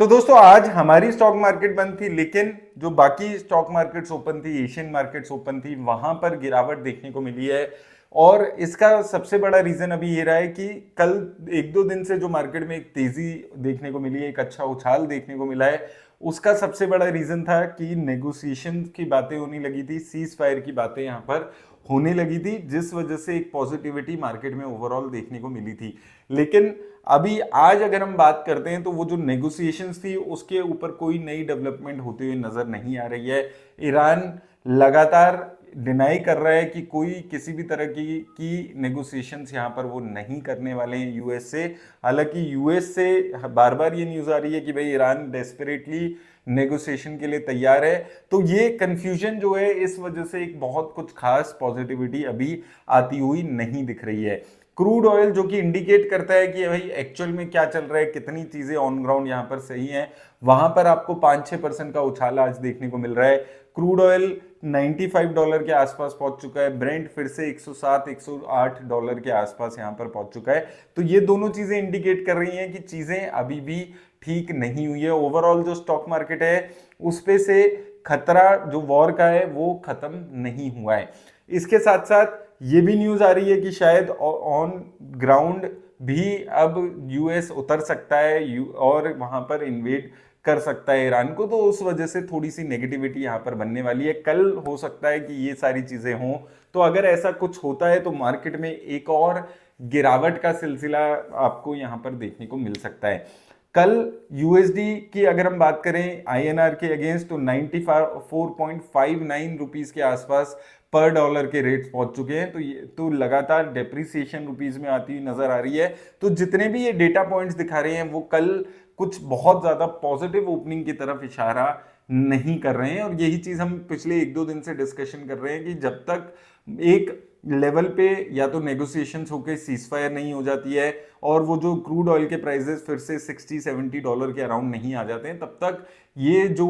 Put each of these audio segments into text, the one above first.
तो दोस्तों आज हमारी स्टॉक मार्केट बंद थी, लेकिन जो बाकी स्टॉक मार्केट्स ओपन थी, एशियन मार्केट्स ओपन थी, वहां पर गिरावट देखने को मिली है। और इसका सबसे बड़ा रीजन अभी ये रहा है कि कल एक दो दिन से जो मार्केट में एक तेजी देखने को मिली है, एक अच्छा उछाल देखने को मिला है, उसका सबसे बड़ा रीजन था कि नेगोशिएशन की बातें होने लगी थी, सीज फायर की बातें यहां पर होने लगी थी, जिस वजह से एक पॉजिटिविटी मार्केट में ओवरऑल देखने को मिली थी। लेकिन अभी आज अगर हम बात करते हैं तो वो जो नेगोशिएशंस थी उसके ऊपर कोई नई डेवलपमेंट होते हुए नजर नहीं आ रही है। ईरान लगातार डिनाई कर रहा है कि कोई किसी भी तरह की नेगोशिएशंस यहाँ पर वो नहीं करने वाले हैं यूएस से। हालांकि यूएस से बार बार ये न्यूज आ रही है कि भाई ईरान डेस्परेटली नेगोशिएशन के लिए तैयार है। तो ये कंफ्यूजन जो है, इस वजह से एक बहुत कुछ खास पॉजिटिविटी अभी आती हुई नहीं दिख रही है। क्रूड ऑयल जो कि इंडिकेट करता है कि भाई एक्चुअल में क्या चल रहा है, कितनी चीजें ऑन ग्राउंड यहां पर सही हैं, वहां पर आपको 5-6% का उछाल आज देखने को मिल रहा है। क्रूड ऑयल $95 के आसपास पहुंच चुका है, ब्रेंट फिर से 107-108 डॉलर के आसपास यहां पर पहुंच चुका है। तो ये दोनों चीजें इंडिकेट कर रही हैं कि चीजें अभी भी ठीक नहीं हुई है। ओवरऑल जो स्टॉक मार्केट है उस पे से खतरा जो वॉर का है वो खत्म नहीं हुआ है। इसके साथ साथ ये भी न्यूज आ रही है कि शायद ऑन ग्राउंड भी अब यूएस उतर सकता है और वहां पर इन्वेड कर सकता है ईरान को। तो उस वजह से थोड़ी सी नेगेटिविटी यहां पर बनने वाली है। कल हो सकता है कि ये सारी चीजें हों, तो अगर ऐसा कुछ होता है तो मार्केट में एक और गिरावट का सिलसिला आपको यहां पर देखने को मिल सकता है। कल यूएसडी की अगर हम बात करें आईएनआर के अगेंस्ट, तो 94.59 रुपीज के आसपास पर डॉलर के रेट्स पहुंच चुके हैं। तो ये तो लगातार डेप्रिसिएशन रुपीज में आती हुई नजर आ रही है। तो जितने भी ये डेटा पॉइंट्स दिखा रहे हैं वो कल कुछ बहुत ज्यादा पॉजिटिव ओपनिंग की तरफ इशारा नहीं कर रहे हैं। और यही चीज हम पिछले एक दो दिन से डिस्कशन कर रहे हैं कि जब तक एक लेवल पे या तो नेगोशिएशंस होकर सीजफायर नहीं हो जाती है और वो जो क्रूड ऑयल के प्राइसेस फिर से $60-70 के अराउंड नहीं आ जाते हैं, तब तक ये जो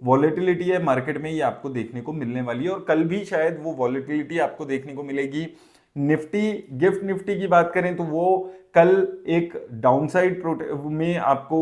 वॉलेटिलिटी है मार्केट में ये आपको देखने को मिलने वाली है। और कल भी शायद वो वॉलेटिलिटी आपको देखने को मिलेगी। निफ्टी, गिफ्ट निफ्टी की बात करें तो वो कल एक डाउनसाइड में आपको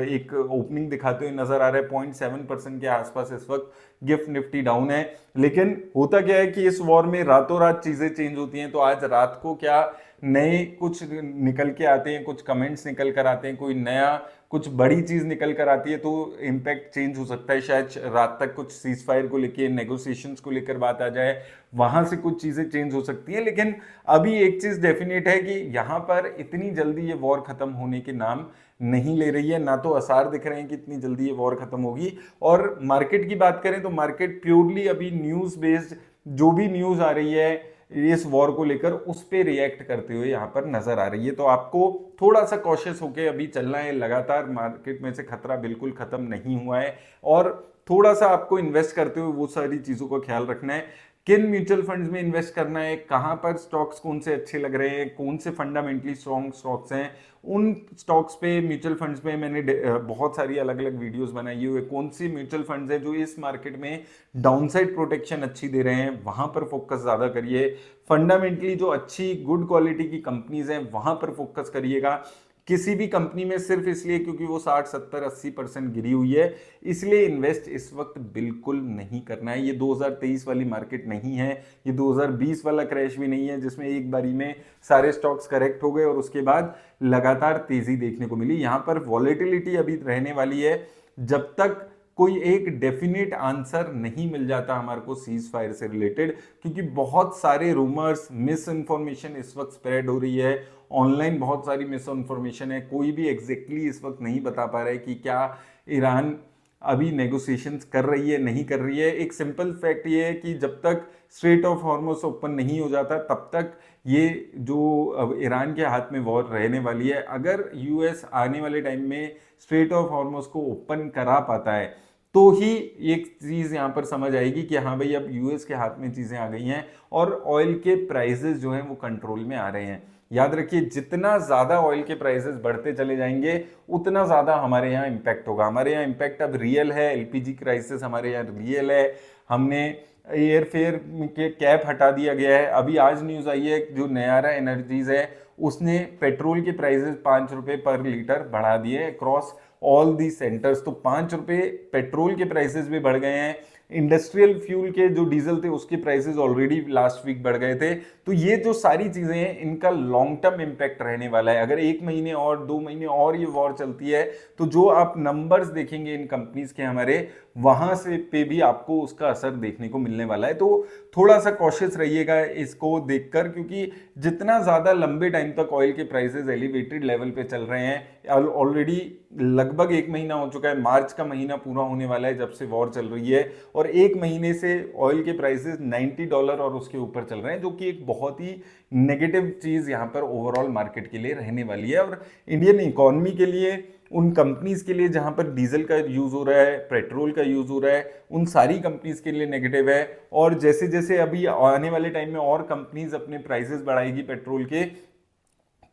एक ओपनिंग दिखाते हुए नजर आ रहा है। 0.7% के आसपास इस वक्त गिफ्ट निफ्टी डाउन है। लेकिन होता क्या है कि इस वॉर में रातों रात चीजें चेंज होती हैं। तो आज रात को क्या नए कुछ निकल के आते हैं, कुछ कमेंट्स निकल कर आते हैं, कोई नया कुछ बड़ी चीज निकल कर आती है तो इम्पैक्ट चेंज हो सकता है। शायद रात तक कुछ सीज फायर को लेकर, नेगोशिएशंस को लेकर बात आ जाए, वहां से कुछ चीजें चेंज हो सकती हैं। लेकिन अभी एक चीज डेफिनेट है कि यहां पर इतनी जल्दी ये वॉर खत्म होने के नाम नहीं ले रही है, ना तो आसार दिख रहे हैं कि इतनी जल्दी ये वॉर खत्म होगी। और मार्केट की बात करें तो मार्केट प्योरली अभी न्यूज बेस्ड जो भी न्यूज आ रही है इस वॉर को लेकर उस पे रिएक्ट करते हुए यहां पर नजर आ रही है। तो आपको थोड़ा सा कॉशियस होकर अभी चलना है। लगातार मार्केट में से खतरा बिल्कुल खत्म नहीं हुआ है और थोड़ा सा आपको इन्वेस्ट करते हुए वो सारी चीजों का ख्याल रखना है। किन म्यूचुअल फंड्स में इन्वेस्ट करना है, कहां पर स्टॉक्स कौन से अच्छे लग रहे हैं, कौन से फंडामेंटली स्ट्रॉन्ग स्टॉक्स हैं, उन स्टॉक्स पे, म्यूचुअल फंड्स पे मैंने बहुत सारी अलग अलग वीडियोस बनाई हुई है। कौन सी म्यूचुअल फंड्स हैं जो इस मार्केट में डाउनसाइड प्रोटेक्शन अच्छी दे रहे हैं, वहां पर फोकस ज्यादा करिए। फंडामेंटली जो अच्छी गुड क्वालिटी की कंपनीज हैं वहां पर फोकस करिएगा। किसी भी कंपनी में सिर्फ इसलिए क्योंकि वो 60-70-80% गिरी हुई है इसलिए इन्वेस्ट इस वक्त बिल्कुल नहीं करना है। ये 2023 वाली मार्केट नहीं है, ये 2020 वाला क्रैश भी नहीं है जिसमें एक बारी में सारे स्टॉक्स करेक्ट हो गए और उसके बाद लगातार तेजी देखने को मिली। यहां पर वॉलेटिलिटी अभी रहने वाली है जब तक कोई एक डेफिनेट आंसर नहीं मिल जाता हमारे को सीज फायर से रिलेटेड, क्योंकि बहुत सारे रूमर्स, मिस इन्फॉर्मेशन इस वक्त स्प्रेड हो रही है। ऑनलाइन बहुत सारी मिस इन्फॉर्मेशन है, कोई भी एग्जैक्टली इस वक्त नहीं बता पा रहा है कि क्या ईरान अभी नेगोशिएशंस कर रही है नहीं कर रही है। एक सिंपल फैक्ट ये है कि जब तक स्ट्रेट ऑफ हॉर्मुज़ ओपन नहीं हो जाता तब तक ये जो ईरान के हाथ में वॉर रहने वाली है। अगर यूएस आने वाले टाइम में स्ट्रेट ऑफ हॉर्मुज़ को ओपन करा पाता है तो ही एक चीज यहां पर समझ आएगी कि हाँ भाई अब यूएस के हाथ में चीजें आ गई हैं और ऑयल के प्राइसेस जो हैं वो कंट्रोल में आ रहे हैं। याद रखिए जितना ज्यादा ऑयल के प्राइसेस बढ़ते चले जाएंगे उतना ज्यादा हमारे यहाँ इंपैक्ट होगा। हमारे यहाँ इंपैक्ट अब रियल है, एलपीजी क्राइसिस हमारे यहाँ रियल है। हमने एयर फेयर के कैप हटा दिया गया है। अभी आज न्यूज आई है जो नयारा एनर्जीज है उसने पेट्रोल के प्राइसेस ₹5 पर लीटर बढ़ा दिए अक्रॉस ऑल दी सेंटर्स। तो 5 रुपए पेट्रोल के प्राइसेस भी बढ़ गए हैं, इंडस्ट्रियल फ्यूल के जो डीजल थे उसके प्राइसेस ऑलरेडी लास्ट वीक बढ़ गए थे। तो ये जो सारी चीजें हैं इनका लॉन्ग टर्म इंपैक्ट रहने वाला है। अगर 1 महीने और 2 महीने और ये वॉर चलती है तो जो आप नंबर्स देखेंगे इन कंपनीज के हमारे, वहां से पे भी आपको उसका असर देखने को मिलने वाला है। तो थोड़ा सा कॉशियस रहिएगा इसको देखकर, क्योंकि जितना ज्यादा लंबे टाइम तक ऑयल के प्राइसेस एलिवेटेड लेवल पे चल रहे हैं, ऑलरेडी लगभग 1 महीना हो चुका है, मार्च का महीना पूरा होने वाला है जब से वॉर चल रही है, और 1 महीने से ऑयल के प्राइसेस $90 और उसके ऊपर चल रहे हैं, जो कि एक बहुत ही नेगेटिव चीज यहाँ पर ओवरऑल मार्केट के लिए रहने वाली है। और इंडियन इकोनॉमी के लिए, उन कंपनीज के लिए जहां पर डीजल का यूज हो रहा है, पेट्रोल का यूज हो रहा है, उन सारी कंपनीज के लिए नेगेटिव है। और जैसे जैसे अभी आने वाले टाइम में और कंपनीज अपने प्राइसेस बढ़ाएगी पेट्रोल के,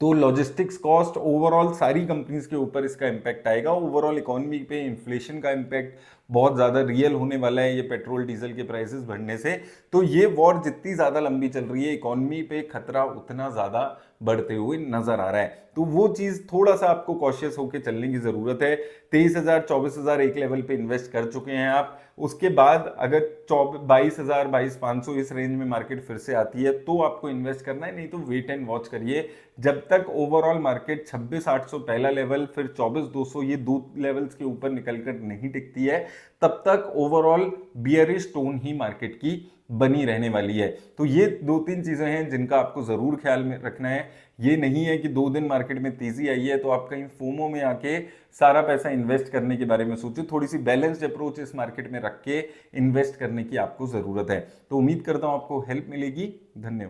तो लॉजिस्टिक्स कॉस्ट ओवरऑल सारी कंपनीज के ऊपर इसका इम्पैक्ट आएगा। ओवरऑल इकोनॉमी पे इन्फ्लेशन का इम्पैक्ट बहुत ज़्यादा रियल होने वाला है ये पेट्रोल डीजल के प्राइसेस बढ़ने से। तो ये वॉर जितनी ज़्यादा लंबी चल रही है, इकोनॉमी पे खतरा उतना ज़्यादा बढ़ते हुए नजर आ रहा है। तो वो चीज़ थोड़ा सा आपको कॉशियस होकर चलने की ज़रूरत है। 23,000 24,000 एक लेवल पे इन्वेस्ट कर चुके हैं आप, उसके बाद अगर 22,000 22,500 इस रेंज में मार्केट फिर से आती है तो आपको इन्वेस्ट करना है, नहीं तो वेट एंड वॉच करिए। जब तक ओवरऑल मार्केट 26,800 पहला लेवल, फिर 24,200 ये दो लेवल्स के ऊपर निकलकर नहीं टिकती है, तब तक ओवरऑल बियरिश टोन ही मार्केट की बनी रहने वाली है। तो ये 2-3 चीजें हैं जिनका आपको जरूर ख्याल में रखना है। ये नहीं है कि 2 दिन मार्केट में तेजी आई है तो आप कहीं फोमो में आके सारा पैसा इन्वेस्ट करने के बारे में सोचो। थोड़ी सी बैलेंस्ड अप्रोच इस मार्केट में रख के इन्वेस्ट करने की आपको जरूरत है। तो उम्मीद करता हूं आपको हेल्प मिलेगी। धन्यवाद।